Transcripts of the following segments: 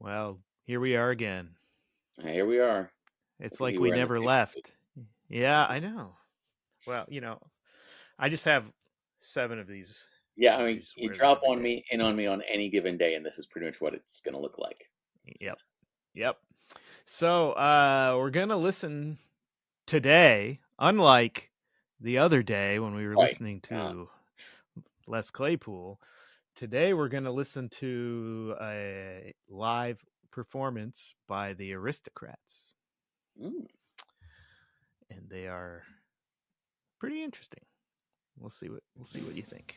Well, here we are again. Here we are. It's Hoping like you we were in the never same place. left. Yeah, I know. Well, I just have 7 of these Yeah, I and I mean, just you wear them drop every on day. me in on me on any given day, and this is pretty much what it's going to look like. So, Yep. Yep. So, we're going to listen today, unlike the other day when we were right. listening Uh, to Les Claypool. Today we're going to listen to a live performance by the Aristocrats, mm. and they are pretty interesting. We'll see what you think.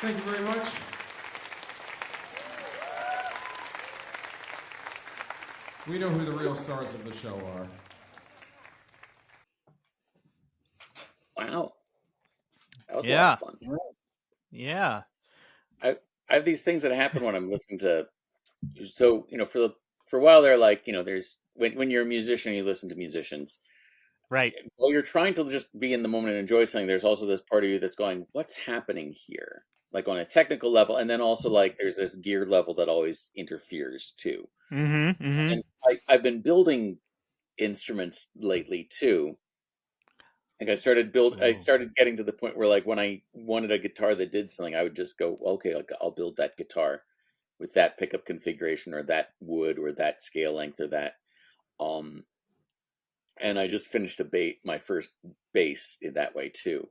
Thank you very much. We know who the real stars of the show are. Wow, that was a lot of Yeah. fun. Yeah. I I have these things that happen when I'm listening to. So for a while there, like there's when you're a musician, you listen to musicians. Right. While you're trying to just be in the moment and enjoy something, there's also this part of you that's going, "What's happening here?" like on a technical level, and then also like there's this gear level that always interferes too. Mm-hmm. Mm-hmm. And I've been building instruments lately too. Like I Ooh. started getting to the point where like when I wanted a guitar that did something, I would just go, okay, like I'll build that guitar with that pickup configuration or that wood or that scale length or that. Um, and I just finished my first bass in that way too.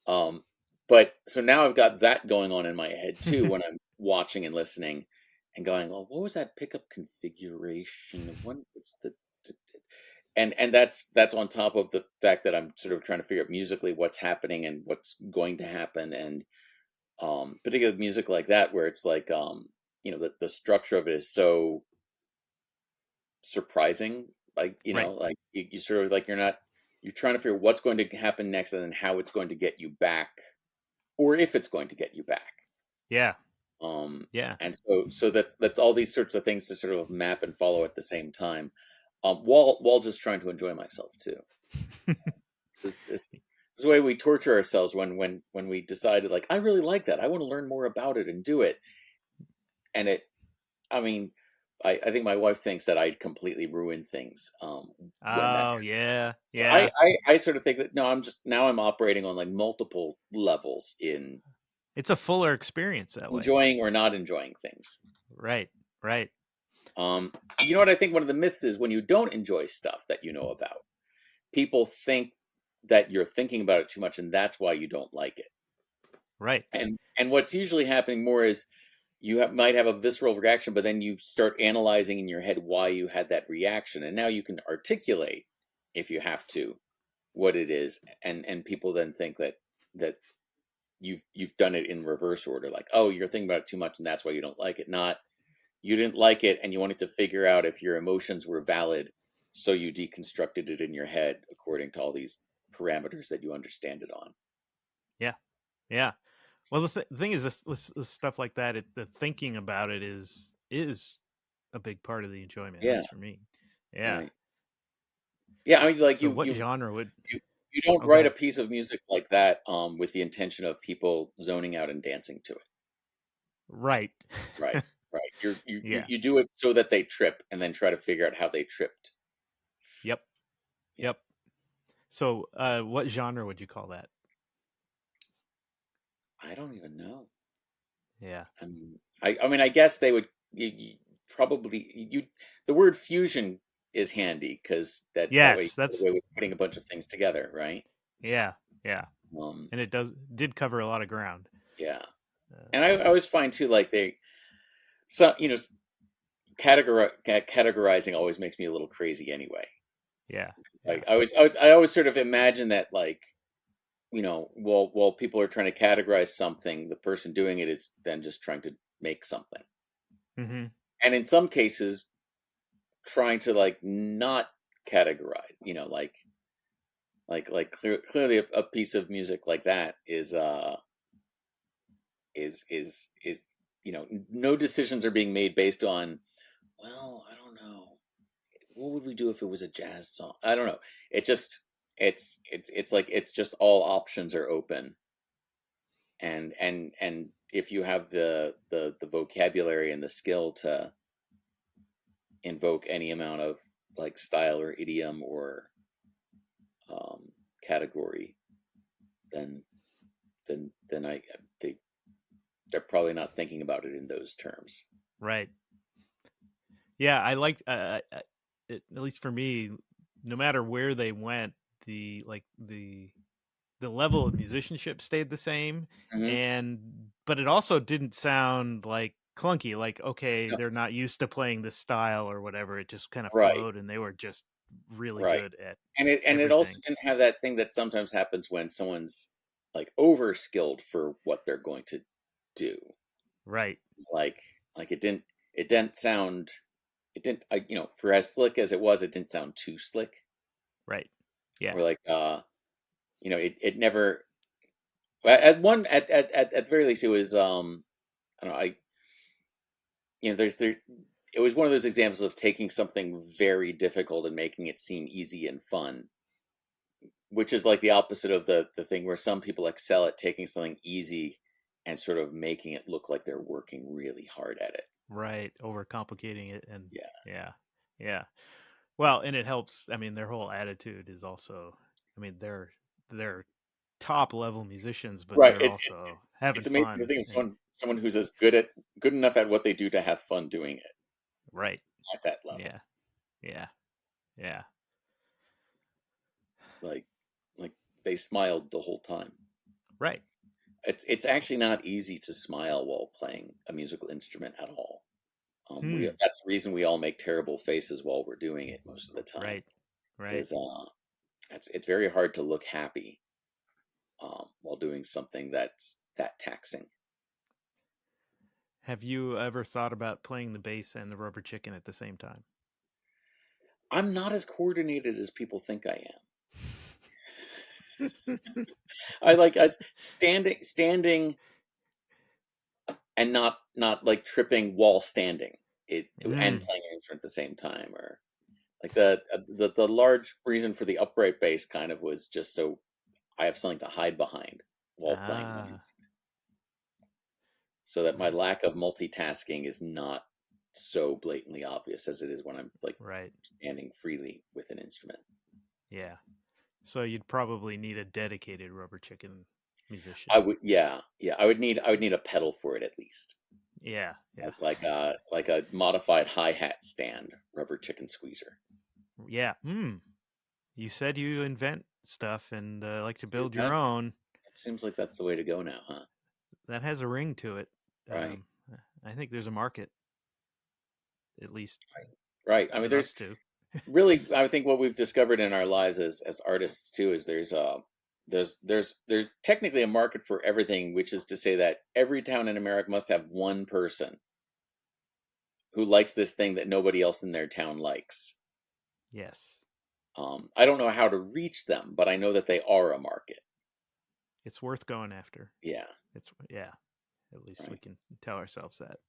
Um, but so now I've got that going on in my head too when I'm watching and listening and going, well, what was that pickup configuration? What's and that's on top of the fact that I'm sort of trying to figure out musically what's happening and what's going to happen, and particularly music like that where it's like the structure of it is so surprising, like Right. like you sort of like you're trying to figure out what's going to happen next and then how it's going to get you back, or if it's going to get you back. Yeah. um Yeah. and so that's all these sorts of things to sort of map and follow at the same time, while just trying to enjoy myself too. This is the way we torture ourselves when we decided like I really like that, I want to learn more about it and do it. And I mean, I think my wife thinks that I completely ruined things when that Oh, yeah. happened. Yeah. I sort of think that no, I'm operating on like multiple levels in It's a fuller experience that way. enjoying or not enjoying things. Right. Right. Um, you know what I think one of the myths is when you don't enjoy stuff that you know about, people think that you're thinking about it too much and that's why you don't like it. Right. And what's usually happening more is might have a visceral reaction, but then you start analyzing in your head why you had that reaction, and now you can articulate, if you have to, what it is, and people then think that you've done it in reverse order, like, oh, you're thinking about it too much and that's why you don't like it. Not, you didn't like it and you wanted to figure out if your emotions were valid, so you deconstructed it in your head according to all these parameters that you understand it on. Yeah. Yeah. Well, the thing is, with stuff like that, the thinking about it is a big part of the enjoyment, at Yeah, least for me. Yeah. right. Yeah, I mean, like So, what genre would? you don't Oh, go write a ahead. piece of music like that with the intention of people zoning out and dancing to it. Right. Right, right. Yeah. You do it so that they trip and then try to figure out how they tripped. Yep. Yeah. Yep. So, what genre would you call that? I don't even know. Yeah. I mean, I guess they would probably the word fusion is handy because that way you Yes, get that's away with putting a bunch of things together, right? yeah, yeah, Um, and it did cover a lot of ground. yeah. And Uh, I always find too, like so categorizing always makes me a little crazy anyway. yeah, yeah, Like I always sort of imagine that like while people are trying to categorize something, the person doing it is then just trying to make something, mm-hmm. and in some cases trying to like not categorize. Clearly a piece of music like that is no decisions are being made based on, well, I don't know, what would we do if it was a jazz song? I don't know. It just it's like it's just all options are open, and if you have the vocabulary and the skill to invoke any amount of like style or idiom or category, then they they're probably not thinking about it in those terms. Right. Yeah, I like at least for me, no matter where they went, the level of musicianship stayed the same, Hmm. and but it also didn't sound like clunky. Like, okay, No, they're not used to playing this style or whatever. It just kind of right, flowed, and they were just really right. good at And it also everything. didn't have that thing that sometimes happens when someone's like over skilled for what they're going to do. Right. Like it didn't sound it didn't for as slick as it was, it didn't sound too slick. Right. Yeah. Or like it never at the very least it was I don't know, I there's there it was one of those examples of taking something very difficult and making it seem easy and fun, which is like the opposite of the thing where some people excel at taking something easy and sort of making it look like they're working really hard at it. Right. Overcomplicating it. And Yeah. yeah. Yeah. Well, and it helps. I mean, their whole attitude is also, I mean, they're top level musicians, but Right. they're also having It's amazing to fun. think of And someone who's as good enough at what they do to have fun doing it right. at that level. Yeah. Yeah. Yeah. Like like they smiled the whole time. Right. It's actually not easy to smile while playing a musical instrument at all. We Hmm. that's the reason we all make terrible faces while we're doing it most of the time. Right. Right. Is it's very hard to look happy while doing something that's that taxing. Have you ever thought about playing the bass and the rubber chicken at the same time? I'm not as coordinated as people think I am. I standing and not like tripping while standing. And Mm. playing an instrument at the same time, or like the large reason for the upright bass kind of was just so I have something to hide behind while playing one Ah, instrument, so that my nice. lack of multitasking is not so blatantly obvious as it is when I'm like Right. standing freely with an instrument. Yeah. So you'd probably need a dedicated rubber chicken I musician. would, yeah, I would need a pedal for it at least, Yeah. Yeah. like a modified hi-hat stand rubber chicken squeezer. Yeah. Hmm. You said you invent stuff and like to build your That own. it seems like that's the way to go now, huh? That has a ring to it. Right, Um, I think there's a market, at least right. I mean, for us there's to. really, I think what we've discovered in our lives as artists too is there's technically a market for everything, which is to say that every town in America must have one person who likes this thing that nobody else in their town likes. Yes. I don't know how to reach them, but I know that they are a market. It's worth going after. Yeah, It's, yeah. At least we right, can tell ourselves that.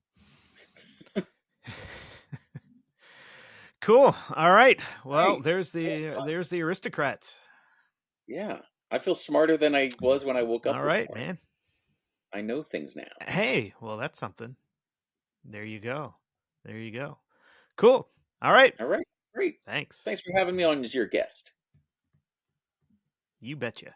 Cool. All right. Well, right. there's That was the fun. there's the aristocrats. Yeah, I feel smarter than I was when I woke up All this right, morning. man. I know things now. Hey, well, that's something. There you go. There you go. Cool. All right. All right, great. Thanks. Thanks for having me on as your guest. You betcha.